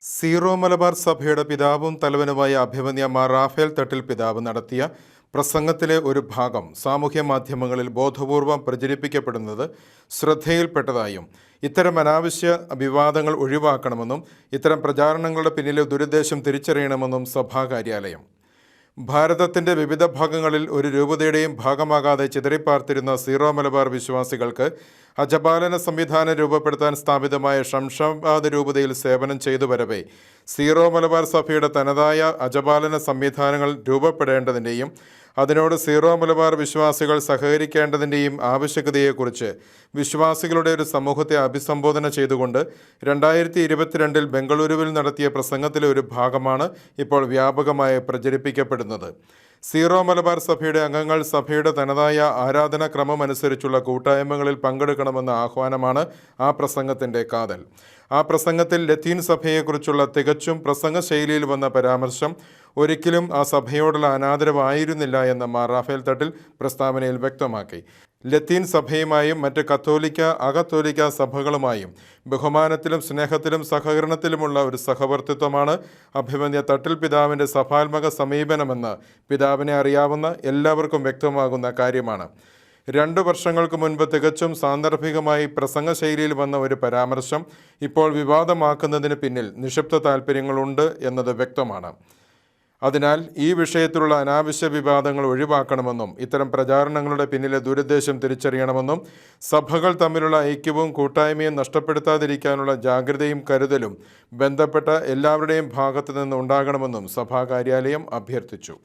Zero Malabar സഭയുടെ പിതാവും തലവനുമായ അഭിമന്യ മാർ റാഫേൽ തട്ടിൽ പിതാവ് നടത്തിയ പ്രസംഗത്തിലെ ഒരു ഭാഗം സാമൂഹ്യ മാധ്യമങ്ങളിൽ ബോധപൂർവം പ്രചരിപ്പിക്കപ്പെടുന്നത് ശ്രദ്ധയിൽപ്പെട്ടതായും ഇത്തരം അനാവശ്യ വിവാദങ്ങൾ ഒഴിവാക്കണമെന്നും ഇത്തരം പ്രചാരണങ്ങളുടെ പിന്നിലെ ദുരുദ്ദേശം തിരിച്ചറിയണമെന്നും സഭാ കാര്യാലയം. ഭാരതത്തിൻ്റെ വിവിധ ഭാഗങ്ങളിൽ ഒരു രൂപതയുടെയും ഭാഗമാകാതെ ചിതറിപ്പാർത്തിരുന്ന സീറോ മലബാർ വിശ്വാസികൾക്ക് അജപാലന സംവിധാനം രൂപപ്പെടുത്താൻ സ്ഥാപിതമായ ഷംഷാബാദ് രൂപതയിൽ സേവനം ചെയ്തു വരവേ സീറോ മലബാർ സഭയുടെ തനതായ അജപാലന സംവിധാനങ്ങൾ രൂപപ്പെടേണ്ടതിൻ്റെയും അതിനോട് സീറോ മലബാർ വിശ്വാസികൾ സഹകരിക്കേണ്ടതിൻ്റെയും ആവശ്യകതയെക്കുറിച്ച് വിശ്വാസികളുടെ ഒരു സമൂഹത്തെ അഭിസംബോധന ചെയ്തുകൊണ്ട് 2022 ബംഗളൂരുവിൽ നടത്തിയ പ്രസംഗത്തിലെ ഒരു ഭാഗമാണ് ഇപ്പോൾ വ്യാപകമായി പ്രചരിപ്പിക്കപ്പെടുന്നത്. സീറോ മലബാർ സഭയുടെ അംഗങ്ങൾ സഭയുടെ തനതായ ആരാധനാക്രമം അനുസരിച്ചുള്ള കൂട്ടായ്മകളിൽ പങ്കെടുക്കണമെന്ന ആഹ്വാനമാണ് ആ പ്രസംഗത്തിൻ്റെ കാതൽ. ആ പ്രസംഗത്തിൽ ലത്തീൻ സഭയെക്കുറിച്ചുള്ള തികച്ചും പ്രസംഗ ശൈലിയിൽ വന്ന പരാമർശം ഒരിക്കലും ആ സഭയോടുള്ള അനാദരവായിരുന്നില്ല എന്ന് മാർ റാഫേൽ തട്ടിൽ പ്രസ്താവനയിൽ വ്യക്തമാക്കി. ലത്തീൻ സഭയുമായും മറ്റ് കത്തോലിക്ക അകത്തോലിക്ക സഭകളുമായും ബഹുമാനത്തിലും സ്നേഹത്തിലും സഹകരണത്തിലുമുള്ള ഒരു സഹവർത്തിത്വമാണ് അഭിമന്യ തട്ടിൽ പിതാവിൻ്റെ സഭാത്മക സമീപനമെന്ന് പിതാവിനെ അറിയാവുന്ന എല്ലാവർക്കും വ്യക്തമാകുന്ന കാര്യമാണ്. 2 വർഷങ്ങൾക്ക് മുൻപ് തികച്ചും സാന്ദർഭികമായി പ്രസംഗശൈലിയിൽ വന്ന ഒരു പരാമർശം ഇപ്പോൾ വിവാദമാക്കുന്നതിന് പിന്നിൽ നിക്ഷിപ്ത താൽപ്പര്യങ്ങളുണ്ട് എന്നത് വ്യക്തമാണ്. അതിനാൽ ഈ വിഷയത്തിലുള്ള അനാവശ്യ വിവാദങ്ങൾ ഒഴിവാക്കണമെന്നും ഇത്തരം പ്രചാരണങ്ങളുടെ പിന്നിലെ ദുരുദ്ദേശം തിരിച്ചറിയണമെന്നും സഭകൾ തമ്മിലുള്ള ഐക്യവും കൂട്ടായ്മയും നഷ്ടപ്പെടുത്താതിരിക്കാനുള്ള ജാഗ്രതയും കരുതലും ബന്ധപ്പെട്ട എല്ലാവരുടെയും ഭാഗത്തു നിന്ന് ഉണ്ടാകണമെന്നും സഭാ കാര്യാലയം അഭ്യർത്ഥിച്ചു.